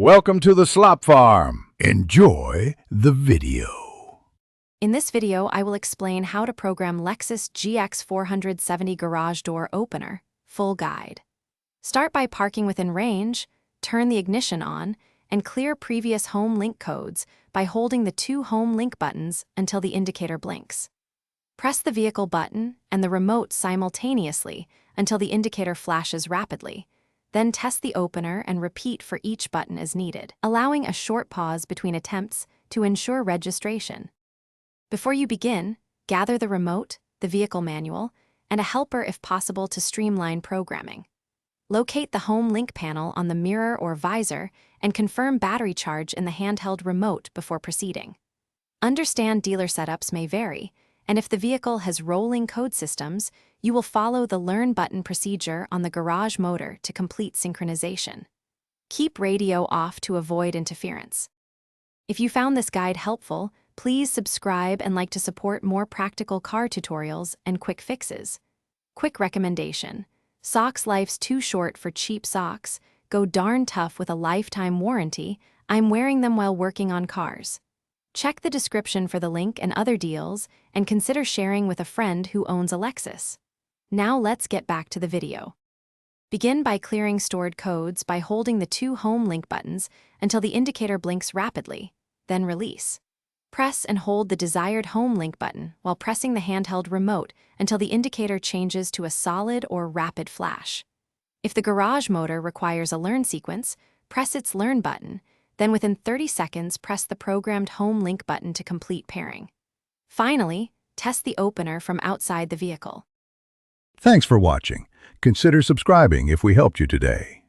Welcome to the Slop Farm. Enjoy the video. In this video, I will explain how to program Lexus GX470 garage door opener, full guide. Start by parking within range, turn the ignition on, and clear previous home link codes by holding the two home link buttons until the indicator blinks. Press the vehicle button and the remote simultaneously until the indicator flashes rapidly. Then test the opener and repeat for each button as needed, allowing a short pause between attempts to ensure registration. Before you begin, gather the remote, the vehicle manual, and a helper if possible to streamline programming. Locate the home link panel on the mirror or visor and confirm battery charge in the handheld remote before proceeding. Understand dealer setups may vary, and if the vehicle has rolling code systems, you will follow the Learn button procedure on the garage motor to complete synchronization. Keep radio off to avoid interference. If you found this guide helpful, please subscribe and like to support more practical car tutorials and quick fixes. Quick recommendation: socks life's too short for cheap socks. Go darn tough with a lifetime warranty. I'm wearing them while working on cars. Check the description for the link and other deals, and consider sharing with a friend who owns a Lexus. Now let's get back to the video. Begin by clearing stored codes by holding the two home link buttons until the indicator blinks rapidly, then release. Press and hold the desired home link button while pressing the handheld remote until the indicator changes to a solid or rapid flash. If the garage motor requires a learn sequence, press its Learn button. Then within 30 seconds, press the programmed home link button to complete pairing. Finally, test the opener from outside the vehicle. Thanks for watching. Consider subscribing if we helped you today.